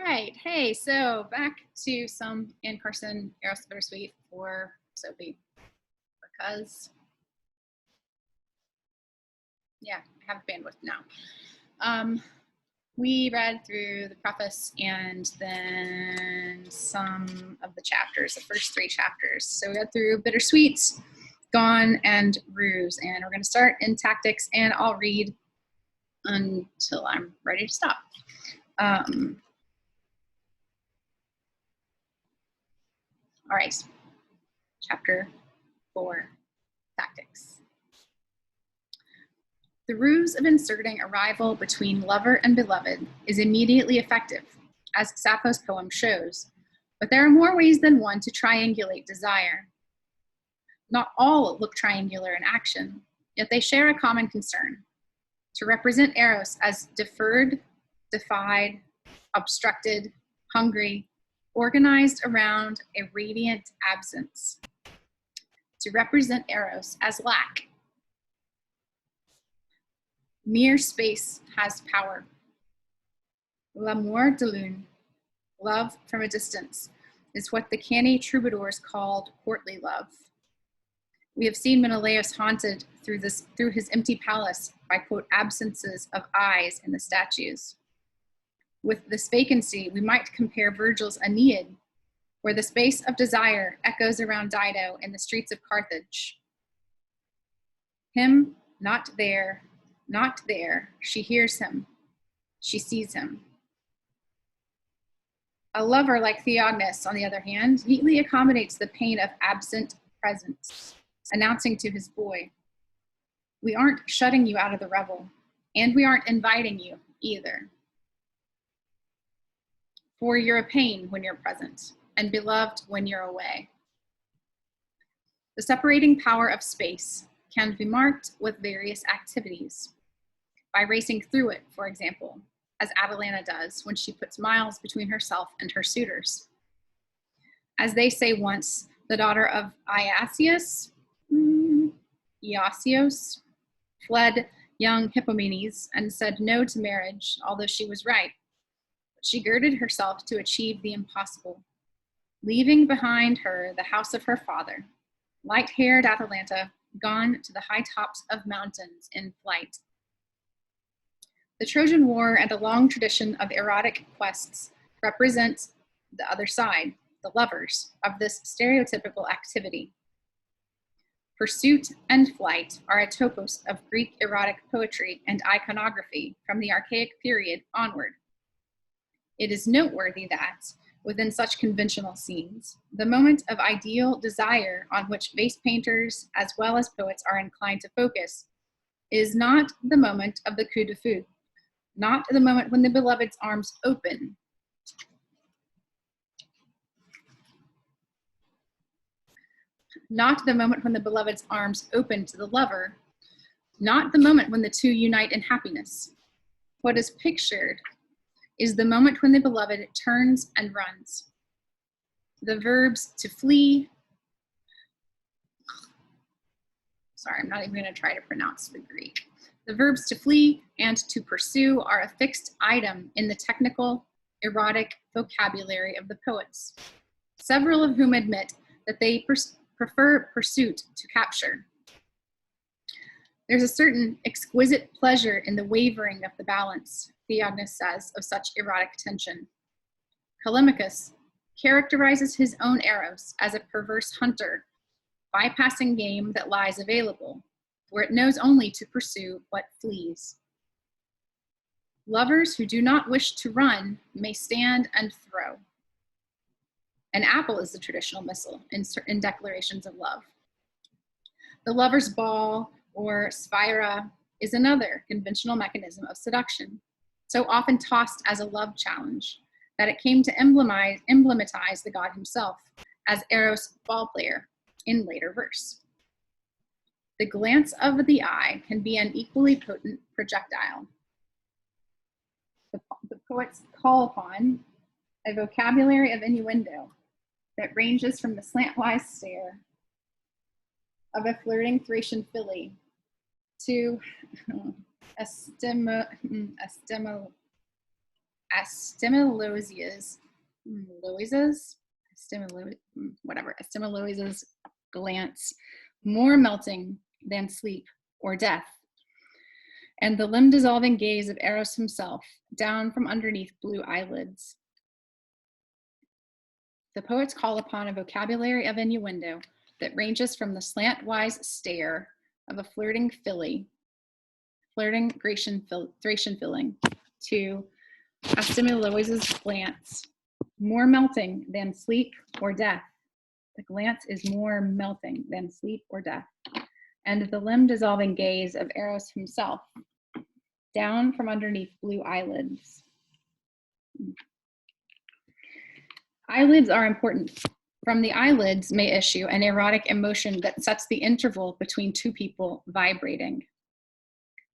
right. Hey, so back to some and Carson, Eros, Bittersweet for Sophie because, yeah, I have bandwidth now. We read through the preface and then some of the chapters, the first three chapters. So we read through Bittersweet, Gone, and Ruse. And we're going to start in tactics, and I'll read until I'm ready to stop. All right, chapter 4, tactics. The ruse of inserting a rival between lover and beloved is immediately effective, as Sappho's poem shows, but there are more ways than one to triangulate desire. Not all look triangular in action, yet they share a common concern: to represent Eros as deferred, defied, obstructed, hungry, organized around a radiant absence. To represent Eros as lack. Mere space has power. L'amour de lune, love from a distance, is what the canny troubadours called courtly love. We have seen Menelaus haunted through his empty palace by, quote, absences of eyes in the statues. With this vacancy, we might compare Virgil's Aeneid, where the space of desire echoes around Dido in the streets of Carthage. Him, not there, she hears him, she sees him. A lover like Theognis, on the other hand, neatly accommodates the pain of absent presence, announcing to his boy, we aren't shutting you out of the revel, and we aren't inviting you either. For you're a pain when you're present, and beloved when you're away. The separating power of space can be marked with various activities. By racing through it, for example, as Atalanta does when she puts miles between herself and her suitors. As they say once, the daughter of Iasios, fled young Hippomenes and said no to marriage, although she was right. But she girded herself to achieve the impossible, leaving behind her the house of her father, light-haired Atalanta, gone to the high tops of mountains in flight. The Trojan War and a long tradition of erotic quests represent the other side, the lovers, of this stereotypical activity. Pursuit and flight are a topos of Greek erotic poetry and iconography from the Archaic period onward. It is noteworthy that, within such conventional scenes, the moment of ideal desire on which vase painters as well as poets are inclined to focus is not the moment of the coup de feu, not the moment when the beloved's arms open. Not the moment when the beloved's arms open to the lover, not the moment when the two unite in happiness. What is pictured is the moment when the beloved turns and runs. The verbs to flee, sorry, I'm not even going to try to pronounce the Greek. The verbs to flee and to pursue are a fixed item in the technical, erotic vocabulary of the poets, several of whom admit that they prefer pursuit to capture. There's a certain exquisite pleasure in the wavering of the balance, Theognis says, of such erotic tension. Callimachus characterizes his own Eros as a perverse hunter, bypassing game that lies available, where it knows only to pursue what flees. Lovers who do not wish to run may stand and throw. An apple is the traditional missile in declarations of love. The lover's ball, or sphaira, is another conventional mechanism of seduction, so often tossed as a love challenge that it came to emblematize the god himself as Eros' ball player in later verse. The glance of the eye can be an equally potent projectile. The poets call upon a vocabulary of innuendo that ranges from the slantwise stare of a flirting Thracian filly to Astimilosia's, Astimilosia's glance, more melting than sleep or death, and the limb-dissolving gaze of Eros himself, down from underneath blue eyelids. The poets call upon a vocabulary of innuendo that ranges from the slantwise stare of a flirting Thracian filling, to Astimilosia's glance, more melting than sleep or death. The glance is more melting than sleep or death, and the limb-dissolving gaze of Eros himself, down from underneath blue eyelids. Eyelids are important. From the eyelids may issue an erotic emotion that sets the interval between two people vibrating.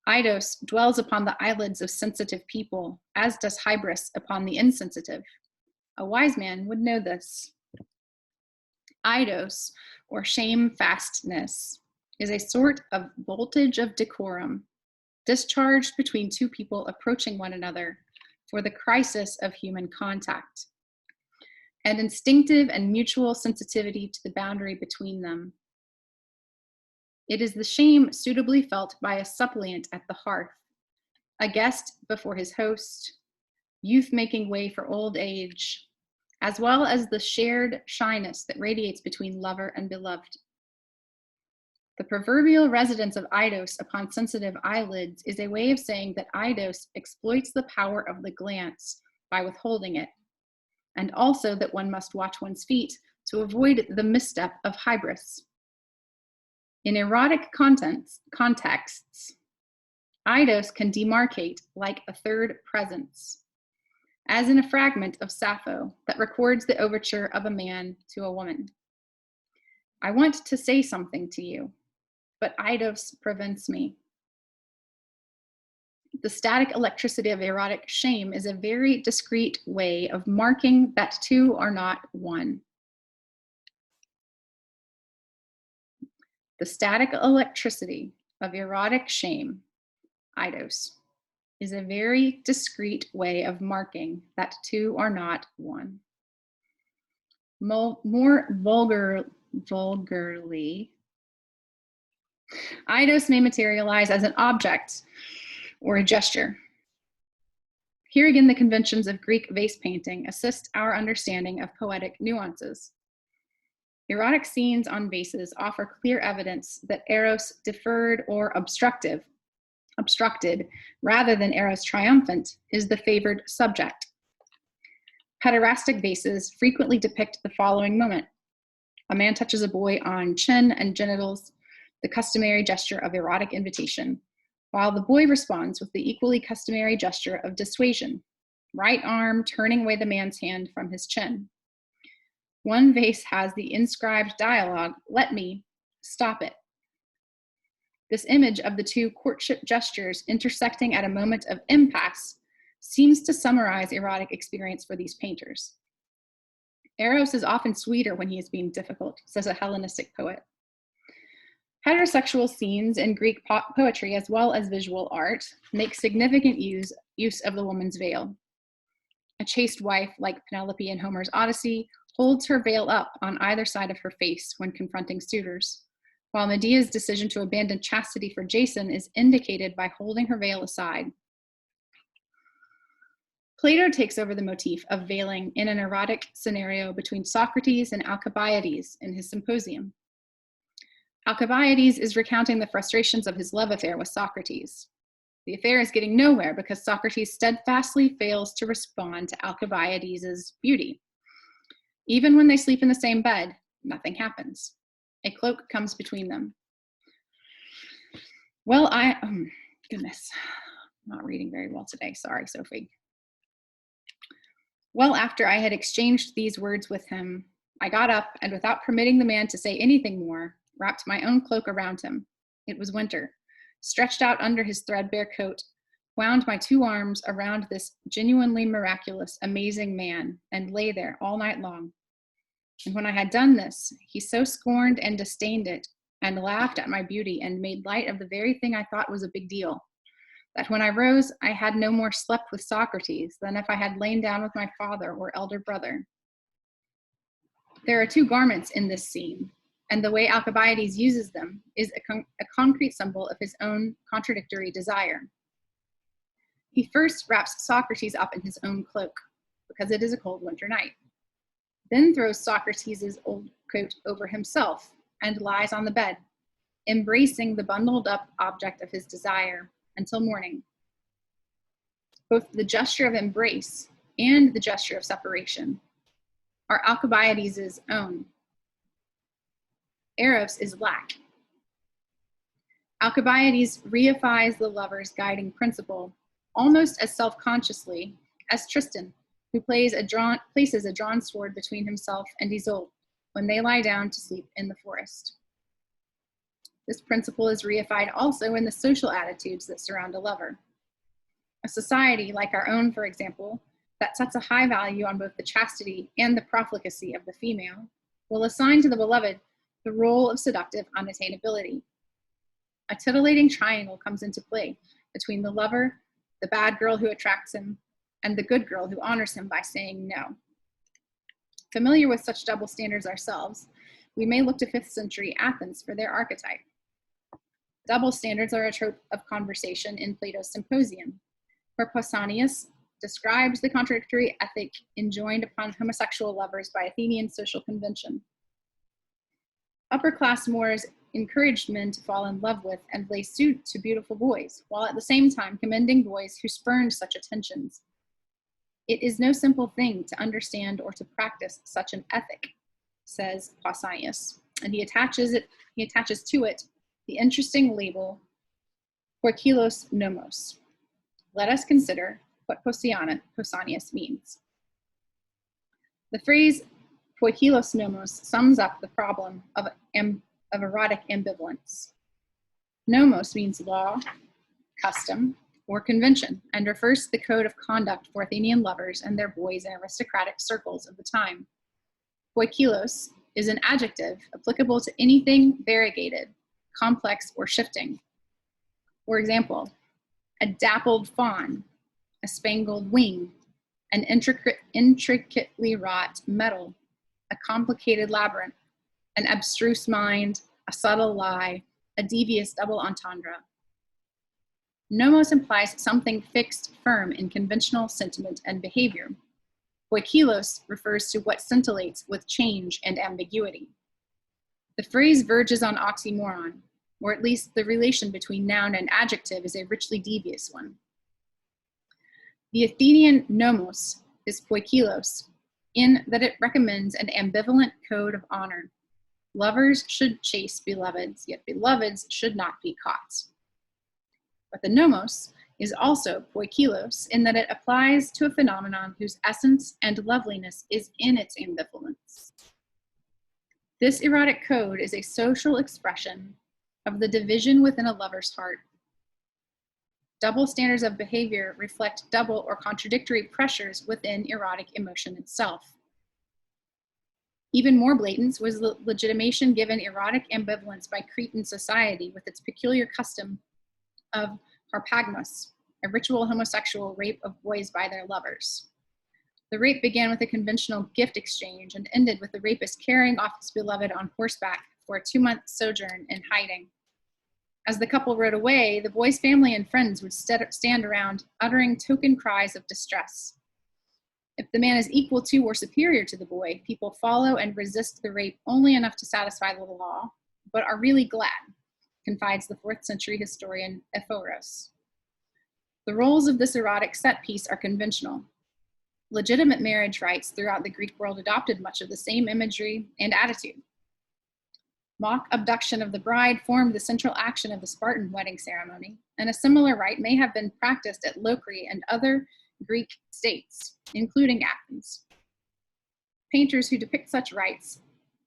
Eidos dwells upon the eyelids of sensitive people, as does Hybris upon the insensitive. A wise man would know this. Eidos, or shamefastness, is a sort of voltage of decorum, discharged between two people approaching one another for the crisis of human contact, and instinctive and mutual sensitivity to the boundary between them. It is the shame suitably felt by a suppliant at the hearth, a guest before his host, youth making way for old age, as well as the shared shyness that radiates between lover and beloved. The proverbial residence of Eidos upon sensitive eyelids is a way of saying that Eidos exploits the power of the glance by withholding it, and also that one must watch one's feet to avoid the misstep of Hybris. In erotic contexts, Eidos can demarcate like a third presence, as in a fragment of Sappho that records the overture of a man to a woman. I want to say something to you, but Eidos prevents me. The static electricity of erotic shame is a very discreet way of marking that two are not one. The static electricity of erotic shame, Eidos, is a very discreet way of marking that two are not one. More vulgarly, Eidos may materialize as an object or a gesture. Here again, the conventions of Greek vase painting assist our understanding of poetic nuances. Erotic scenes on vases offer clear evidence that Eros deferred or obstructed, rather than Eros triumphant, is the favored subject. Pederastic vases frequently depict the following moment. A man touches a boy on chin and genitals, the customary gesture of erotic invitation, while the boy responds with the equally customary gesture of dissuasion, right arm turning away the man's hand from his chin. One vase has the inscribed dialogue, "Let me, stop it." This image of the two courtship gestures intersecting at a moment of impasse seems to summarize erotic experience for these painters. Eros is often sweeter when he is being difficult, says a Hellenistic poet. Heterosexual scenes in Greek poetry, as well as visual art, make significant use of the woman's veil. A chaste wife, like Penelope in Homer's Odyssey, holds her veil up on either side of her face when confronting suitors, while Medea's decision to abandon chastity for Jason is indicated by holding her veil aside. Plato takes over the motif of veiling in an erotic scenario between Socrates and Alcibiades in his Symposium. Alcibiades is recounting the frustrations of his love affair with Socrates. The affair is getting nowhere because Socrates steadfastly fails to respond to Alcibiades' beauty. Even when they sleep in the same bed, nothing happens. A cloak comes between them. Well, goodness, I'm not reading very well today. Sorry, Sophie. Well, after I had exchanged these words with him, I got up and without permitting the man to say anything more, wrapped my own cloak around him. It was winter. Stretched out under his threadbare coat, wound my two arms around this genuinely miraculous, amazing man, and lay there all night long. And when I had done this, he so scorned and disdained it, and laughed at my beauty, and made light of the very thing I thought was a big deal, that when I rose, I had no more slept with Socrates than if I had lain down with my father or elder brother. There are two garments in this scene, and the way Alcibiades uses them is a concrete symbol of his own contradictory desire. He first wraps Socrates up in his own cloak, because it is a cold winter night, then throws Socrates' old coat over himself and lies on the bed, embracing the bundled up object of his desire until morning. Both the gesture of embrace and the gesture of separation are Alcibiades' own. Eros is lack. Alcibiades reifies the lover's guiding principle almost as self-consciously as Tristan, who places a drawn sword between himself and Isolde when they lie down to sleep in the forest. This principle is reified also in the social attitudes that surround a lover. A society like our own, for example, that sets a high value on both the chastity and the profligacy of the female, will assign to the beloved the role of seductive unattainability. A titillating triangle comes into play between the lover, the bad girl who attracts him, and the good girl who honors him by saying no. Familiar with such double standards ourselves, we may look to 5th century Athens for their archetype. Double standards are a trope of conversation in Plato's Symposium, where Pausanias describes the contradictory ethic enjoined upon homosexual lovers by Athenian social convention. Upper-class Moors encouraged men to fall in love with and lay suit to beautiful boys, while at the same time commending boys who spurned such attentions. It is no simple thing to understand or to practice such an ethic, says Pausanias, and he attaches to it the interesting label poikilos nomos. Let us consider what Pausanias means. The phrase poikilos nomos sums up the problem of erotic ambivalence. Nomos means law, custom, or convention, and refers to the code of conduct for Athenian lovers and their boys in aristocratic circles of the time. Poikilos is an adjective applicable to anything variegated, complex, or shifting. For example, a dappled fawn, a spangled wing, an intricately wrought metal, a complicated labyrinth, an abstruse mind, a subtle lie, a devious double entendre. Nomos implies something fixed, firm in conventional sentiment and behavior. Poikilos refers to what scintillates with change and ambiguity. The phrase verges on oxymoron, or at least the relation between noun and adjective is a richly devious one. The Athenian nomos is poikilos, in that it recommends an ambivalent code of honor. Lovers should chase beloveds, yet beloveds should not be caught. But the nomos is also poikilos in that it applies to a phenomenon whose essence and loveliness is in its ambivalence. This erotic code is a social expression of the division within a lover's heart. Double standards of behavior reflect double or contradictory pressures within erotic emotion itself. Even more blatant was the legitimation given erotic ambivalence by Cretan society with its peculiar custom of harpagmos, a ritual homosexual rape of boys by their lovers. The rape began with a conventional gift exchange and ended with the rapist carrying off his beloved on horseback for a 2-month sojourn in hiding. As the couple rode away, the boy's family and friends would stand around, uttering token cries of distress. If the man is equal to or superior to the boy, people follow and resist the rape only enough to satisfy the law, but are really glad, confides the 4th century historian Eros. The roles of this erotic set piece are conventional. Legitimate marriage rites throughout the Greek world adopted much of the same imagery and attitude. Mock abduction of the bride formed the central action of the Spartan wedding ceremony, and a similar rite may have been practiced at Locri and other Greek states, including Athens. Painters who depict such rites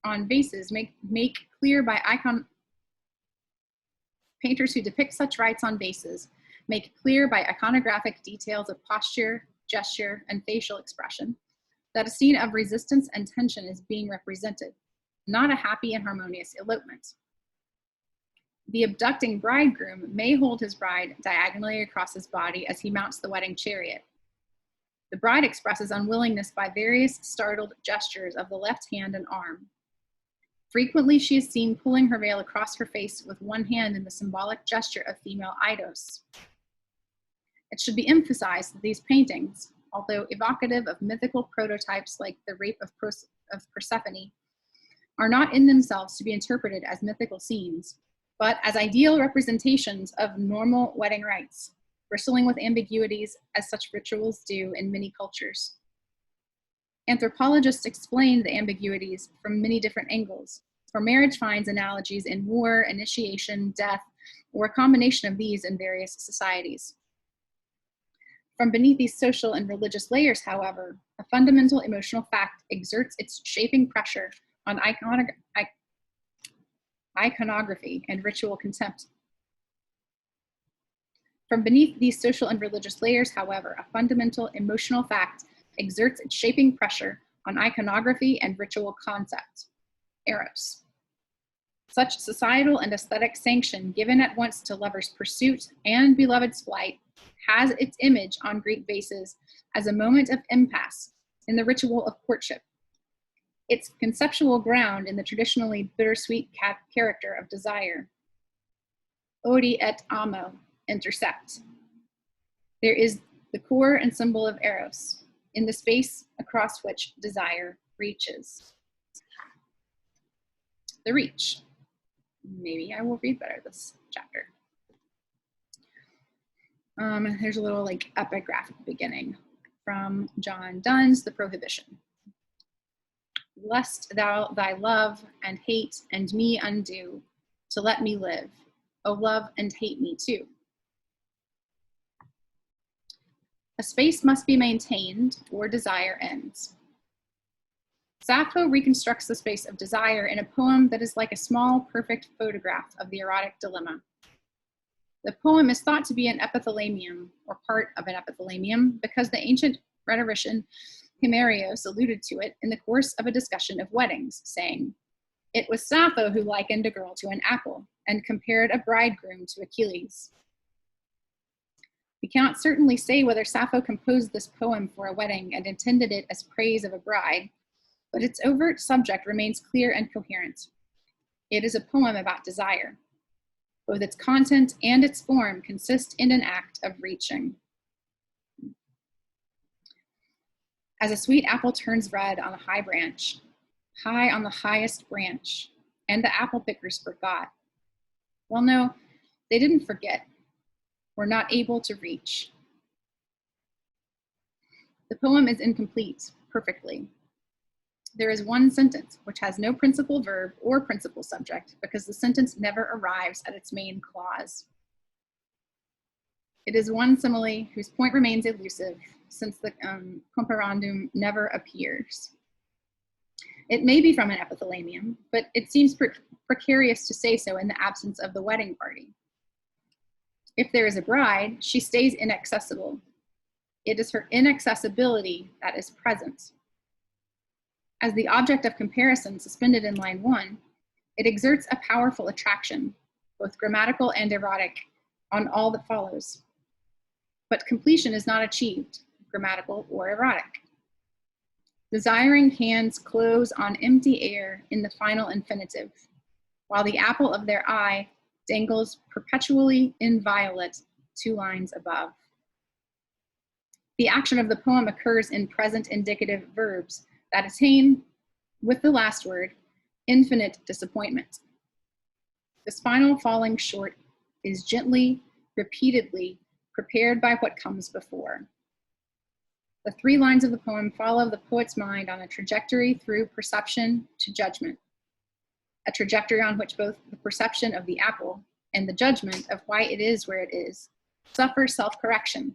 on vases make clear by iconographic details of posture, gesture, and facial expression that a scene of resistance and tension is being represented, not a happy and harmonious elopement. The abducting bridegroom may hold his bride diagonally across his body as he mounts the wedding chariot. The bride expresses unwillingness by various startled gestures of the left hand and arm. Frequently, she is seen pulling her veil across her face with one hand in the symbolic gesture of female Eros. It should be emphasized that these paintings, although evocative of mythical prototypes like the rape of Persephone, are not in themselves to be interpreted as mythical scenes, but as ideal representations of normal wedding rites, bristling with ambiguities as such rituals do in many cultures. Anthropologists explain the ambiguities from many different angles, for marriage finds analogies in war, initiation, death, or a combination of these in various societies. From beneath these social and religious layers, however, a fundamental emotional fact exerts its shaping pressure on iconography and ritual contempt. From beneath these social and religious layers, however, a fundamental emotional fact exerts its shaping pressure on iconography and ritual concept, Eros. Such societal and aesthetic sanction given at once to lovers' pursuit and beloved's flight has its image on Greek vases as a moment of impasse in the ritual of courtship, its conceptual ground in the traditionally bittersweet character of desire. Odi et amo intersect. There is the core and symbol of Eros in the space across which desire reaches. The reach. Maybe I will read better this chapter. There's a little like epigraph at the beginning from John Donne's The Prohibition. Lest thou thy love and hate and me undo, to let me live, O love and hate me too. A space must be maintained or desire ends. Sappho reconstructs the space of desire in a poem that is like a small, perfect photograph of the erotic dilemma. The poem is thought to be an epithalamium, or part of an epithalamium, because the ancient rhetorician Eros alluded to it in the course of a discussion of weddings, saying, "It was Sappho who likened a girl to an apple, and compared a bridegroom to Achilles." We cannot certainly say whether Sappho composed this poem for a wedding and intended it as praise of a bride, but its overt subject remains clear and coherent. It is a poem about desire. Both its content and its form consist in an act of reaching. As a sweet apple turns red on a high branch, high on the highest branch, and the apple pickers forgot. Well, no, they didn't forget. Were not able to reach. The poem is incomplete, perfectly. There is one sentence which has no principal verb or principal subject because the sentence never arrives at its main clause. It is one simile whose point remains elusive since the comparandum never appears. It may be from an epithalamium, but it seems precarious to say so in the absence of the wedding party. If there is a bride, she stays inaccessible. It is her inaccessibility that is present. As the object of comparison suspended in line 1, it exerts a powerful attraction, both grammatical and erotic, on all that follows. But completion is not achieved, grammatical or erotic. Desiring hands close on empty air in the final infinitive, while the apple of their eye dangles perpetually inviolate 2 lines above. The action of the poem occurs in present indicative verbs that attain, with the last word, infinite disappointment. This final falling short is gently, repeatedly prepared by what comes before. The 3 lines of the poem follow the poet's mind on a trajectory through perception to judgment, a trajectory on which both the perception of the apple and the judgment of why it is where it is suffer self-correction.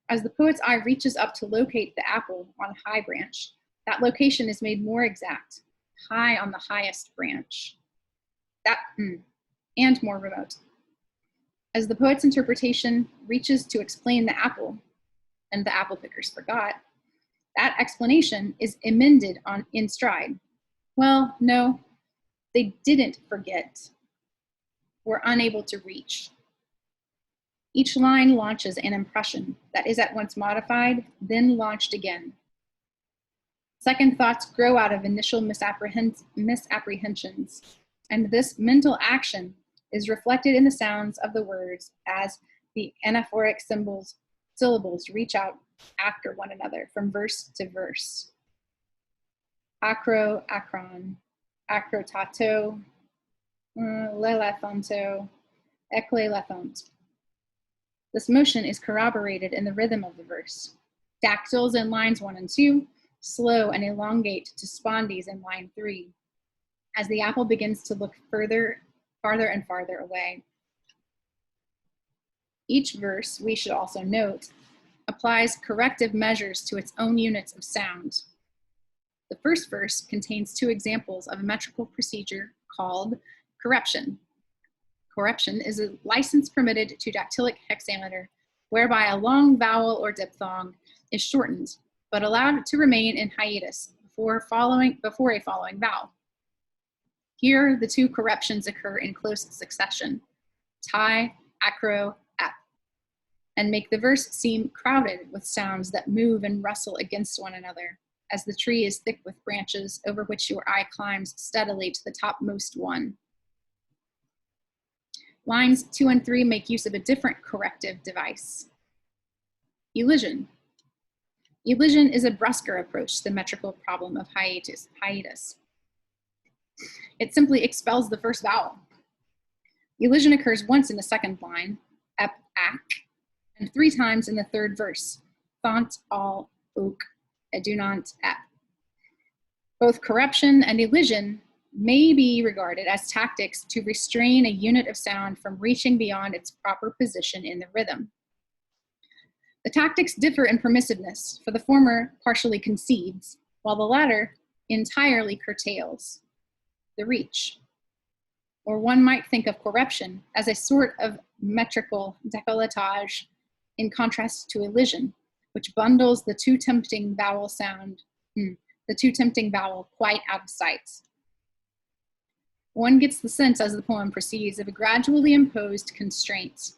As the poet's eye reaches up to locate the apple on a high branch, that location is made more exact, high on the highest branch, and more remote. As the poet's interpretation reaches to explain the apple, and the apple pickers forgot, that explanation is amended in stride. Well, no, they didn't forget. or unable to reach. Each line launches an impression that is at once modified, then launched again. Second thoughts grow out of initial misapprehensions, and this mental action is reflected in the sounds of the words as the anaphoric syllables reach out after one another from verse to verse. Acro, acron, acrotato, lelathonto, eklelathont. This motion is corroborated in the rhythm of the verse. Dactyls in lines 1 and 2 slow and elongate to spondies in line 3, as the apple begins to look farther and farther away. Each verse, we should also note, applies corrective measures to its own units of sound. The first verse contains 2 examples of a metrical procedure called correption. Correption is a license permitted to dactylic hexameter, whereby a long vowel or diphthong is shortened, but allowed to remain in hiatus before a following vowel. Here, the 2 correptions occur in close succession, tie, acro, ap, and make the verse seem crowded with sounds that move and rustle against one another, as the tree is thick with branches over which your eye climbs steadily to the topmost one. Lines 2 and 3 make use of a different corrective device. Elision. Elision is a brusquer approach to the metrical problem of hiatus. It simply expels the first vowel. Elision occurs once in the second line, ep, ac, and 3 times in the third verse, thont, al, ook, edunant, ep. Both corruption and elision may be regarded as tactics to restrain a unit of sound from reaching beyond its proper position in the rhythm. The tactics differ in permissiveness, for the former partially concedes, while the latter entirely curtails the reach. Or one might think of corruption as a sort of metrical décolletage in contrast to elision, which bundles the too tempting vowel quite out of sight. One gets the sense as the poem proceeds of a gradually imposed constraint.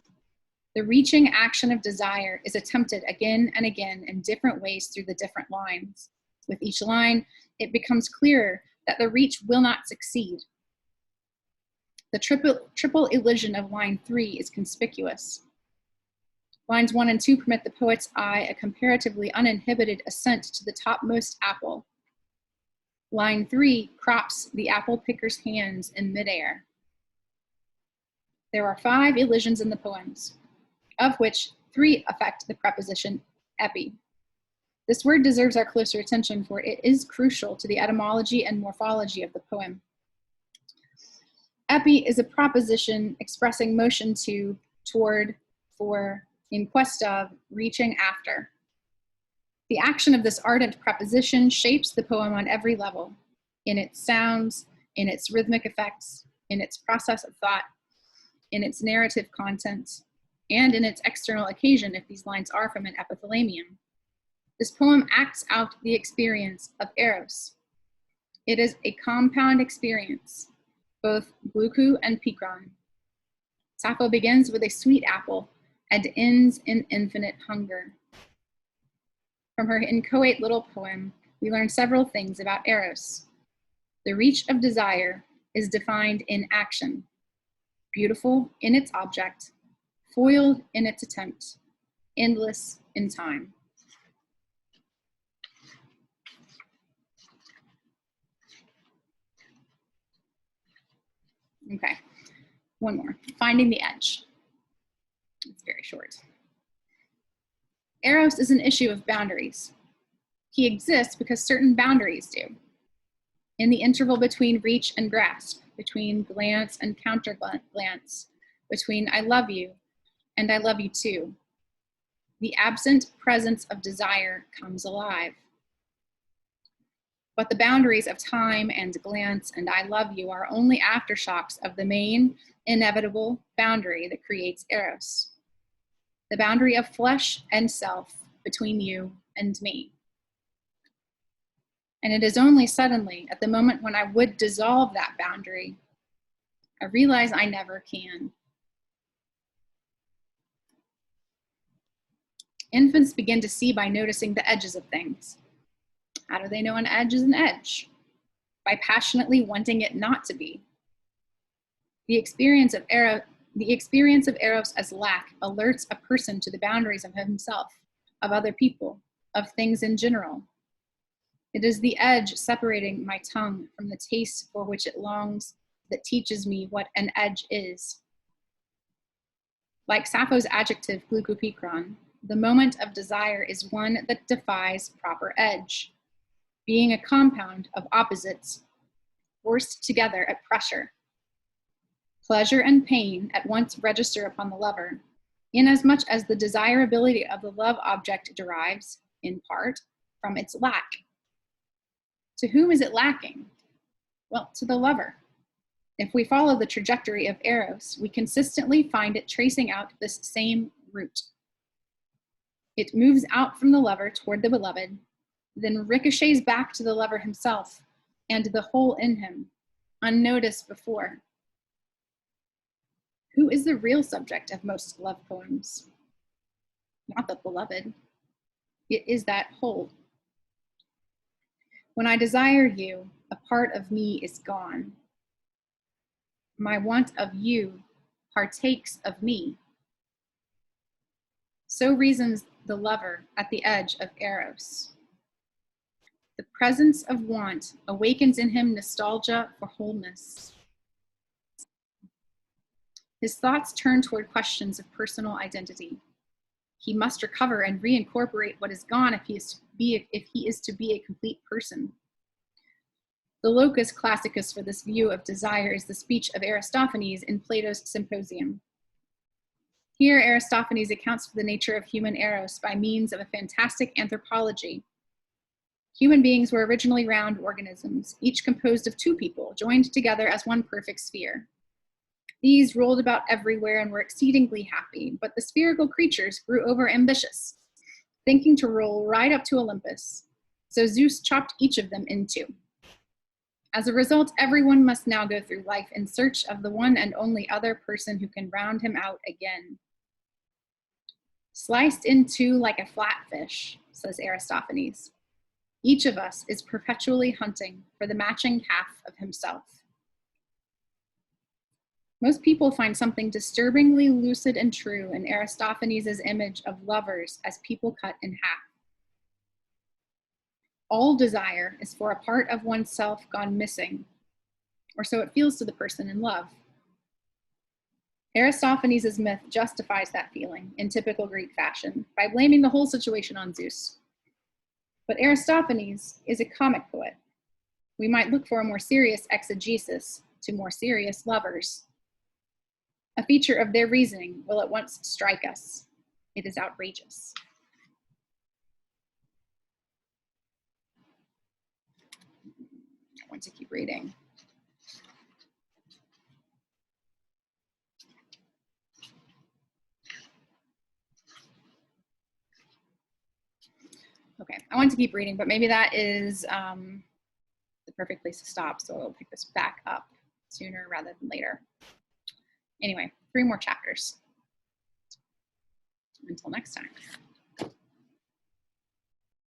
The reaching action of desire is attempted again and again in different ways through the different lines. With each line, it becomes clearer that the reach will not succeed. The triple elision of line 3 is conspicuous. Lines 1 and 2 permit the poet's eye a comparatively uninhibited ascent to the topmost apple. Line 3 crops the apple picker's hands in midair. There are 5 elisions in the poems, of which 3 affect the preposition epi. This word deserves our closer attention, for it is crucial to the etymology and morphology of the poem. Epi is a proposition expressing motion to, toward, for, in quest of, reaching after. The action of this ardent preposition shapes the poem on every level, in its sounds, in its rhythmic effects, in its process of thought, in its narrative content, and in its external occasion if these lines are from an epithalamium. This poem acts out the experience of Eros. It is a compound experience, both glucu and pikron. Sappho begins with a sweet apple and ends in infinite hunger. From her inchoate little poem, we learn several things about Eros. The reach of desire is defined in action, beautiful in its object, foiled in its attempt, endless in time. Okay, one more. Finding the edge. It's very short. Eros is an issue of boundaries. He exists because certain boundaries do. In the interval between reach and grasp, between glance and counter glance, between I love you and I love you too, the absent presence of desire comes alive. But the boundaries of time and glance and I love you are only aftershocks of the main, inevitable boundary that creates Eros. The boundary of flesh and self between you and me. And it is only suddenly, at the moment when I would dissolve that boundary, I realize I never can. Infants begin to see by noticing the edges of things. How do they know an edge is an edge? By passionately wanting it not to be. The experience of Eros as lack alerts a person to the boundaries of himself, of other people, of things in general. It is the edge separating my tongue from the taste for which it longs that teaches me what an edge is. Like Sappho's adjective glucopikron, the moment of desire is one that defies proper edge, being a compound of opposites forced together at pressure. Pleasure and pain at once register upon the lover, inasmuch as the desirability of the love object derives, in part, from its lack. To whom is it lacking? Well, to the lover. If we follow the trajectory of Eros, we consistently find it tracing out this same route. It moves out from the lover toward the beloved, then ricochets back to the lover himself and the hole in him, unnoticed before. Who is the real subject of most love poems? Not the beloved. It is that whole. When I desire you, a part of me is gone. My want of you partakes of me. So reasons the lover at the edge of Eros. The presence of want awakens in him nostalgia for wholeness. His thoughts turn toward questions of personal identity. He must recover and reincorporate what is gone if he is to be a complete person. The locus classicus for this view of desire is the speech of Aristophanes in Plato's Symposium. Here, Aristophanes accounts for the nature of human eros by means of a fantastic anthropology. Human beings were originally round organisms, each composed of two people, joined together as one perfect sphere. These rolled about everywhere and were exceedingly happy, but the spherical creatures grew over-ambitious, thinking to roll right up to Olympus. So Zeus chopped each of them in two. As a result, everyone must now go through life in search of the one and only other person who can round him out again. Sliced in two like a flatfish, says Aristophanes, each of us is perpetually hunting for the matching half of himself. Most people find something disturbingly lucid and true in Aristophanes' image of lovers as people cut in half. All desire is for a part of oneself gone missing, or so it feels to the person in love. Aristophanes' myth justifies that feeling in typical Greek fashion by blaming the whole situation on Zeus. But Aristophanes is a comic poet. We might look for a more serious exegesis to more serious lovers. A feature of their reasoning will at once strike us. It is outrageous. I want to keep reading. Okay, I want to keep reading, but maybe that is the perfect place to stop, so I'll pick this back up sooner rather than later. Anyway, 3 more chapters. Until next time.